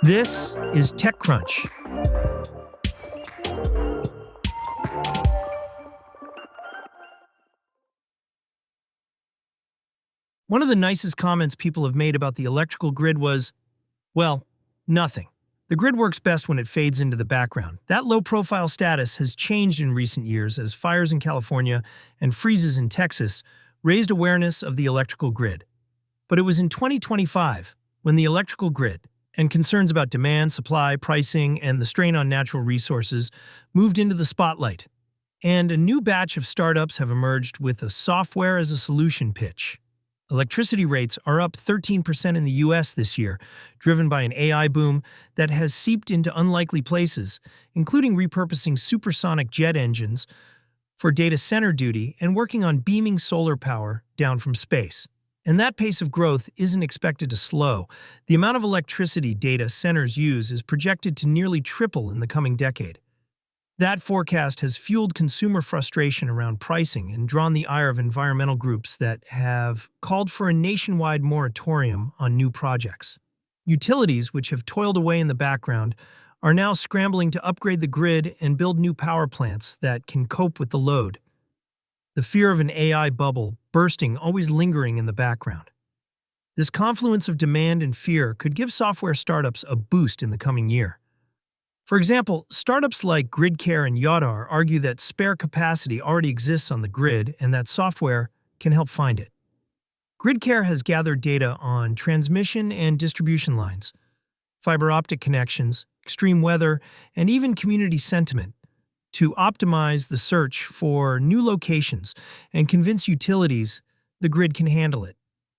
This is TechCrunch. One of the nicest comments people have made about the electrical grid was, well, nothing. The grid works best when it fades into the background. That low-profile status has changed in recent years as fires in California and freezes in Texas raised awareness of the electrical grid. But it was in 2025 when the electrical grid and concerns about demand, supply, pricing, and the strain on natural resources moved into the spotlight. And a new batch of startups have emerged with a software as a solution pitch. Electricity rates are up 13% in the US this year, driven by an AI boom that has seeped into unlikely places, including repurposing supersonic jet engines for data center duty and working on beaming solar power down from space. And that pace of growth isn't expected to slow. The amount of electricity data centers use is projected to nearly triple in the coming decade. That forecast has fueled consumer frustration around pricing and drawn the ire of environmental groups that have called for a nationwide moratorium on new projects. Utilities, which have toiled away in the background, are now scrambling to upgrade the grid and build new power plants that can cope with the load. The fear of an AI bubble bursting always lingering in the background. This confluence of demand and fear could give software startups a boost in the coming year. For example, startups like GridCare and Yadar argue that spare capacity already exists on the grid and that software can help find it. GridCare has gathered data on transmission and distribution lines, fiber optic connections, extreme weather, and even community sentiment to optimize the search for new locations and convince utilities the grid can handle it.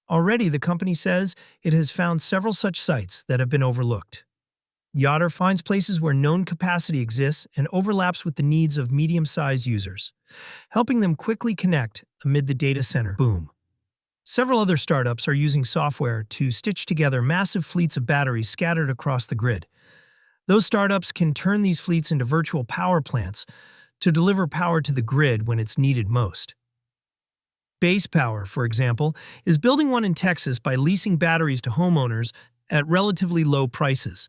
Already, the company says it has found several such sites that have been overlooked. Yadar finds places where known capacity exists and overlaps with the needs of medium-sized users, helping them quickly connect amid the data center boom. Several other startups are using software to stitch together massive fleets of batteries scattered across the grid. Those startups can turn these fleets into virtual power plants to deliver power to the grid when it's needed most. Base Power, for example, is building one in Texas by leasing batteries to homeowners at relatively low prices.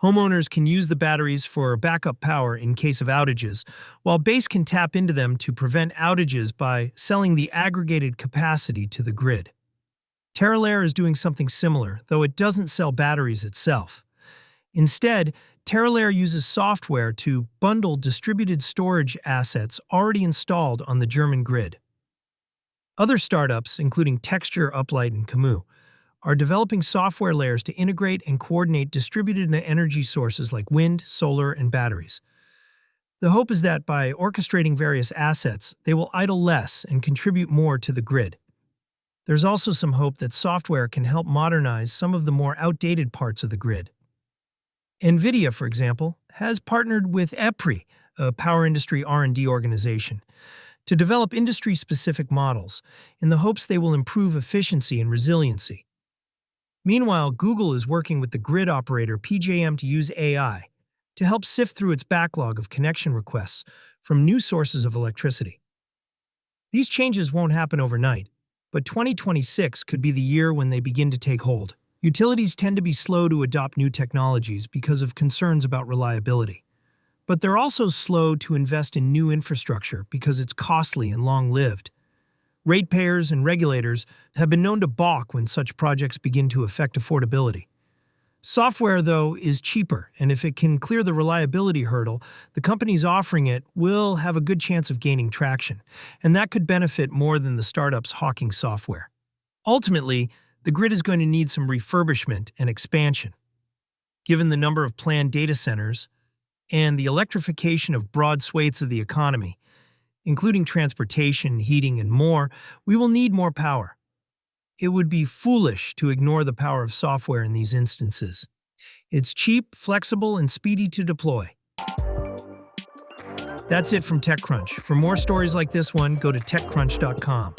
Homeowners can use the batteries for backup power in case of outages, while Base can tap into them to prevent outages by selling the aggregated capacity to the grid. Terralayer is doing something similar, though it doesn't sell batteries itself. Instead, Terralayer uses software to bundle distributed storage assets already installed on the German grid. Other startups, including Texture, Uplight, and Camus, are developing software layers to integrate and coordinate distributed energy sources like wind, solar, and batteries. The hope is that by orchestrating various assets, they will idle less and contribute more to the grid. There's also some hope that software can help modernize some of the more outdated parts of the grid. NVIDIA, for example, has partnered with EPRI, a power industry R&D organization, to develop industry-specific models in the hopes they will improve efficiency and resiliency. Meanwhile, Google is working with the grid operator PJM to use AI to help sift through its backlog of connection requests from new sources of electricity. These changes won't happen overnight, but 2026 could be the year when they begin to take hold. Utilities tend to be slow to adopt new technologies because of concerns about reliability. But they're also slow to invest in new infrastructure because it's costly and long-lived. Ratepayers and regulators have been known to balk when such projects begin to affect affordability. Software, though, is cheaper, and if it can clear the reliability hurdle, the companies offering it will have a good chance of gaining traction, and that could benefit more than the startups hawking software. Ultimately, the grid is going to need some refurbishment and expansion. Given the number of planned data centers and the electrification of broad swathes of the economy, including transportation, heating, and more, we will need more power. It would be foolish to ignore the power of software in these instances. It's cheap, flexible, and speedy to deploy. That's it from TechCrunch. For more stories like this one, go to TechCrunch.com.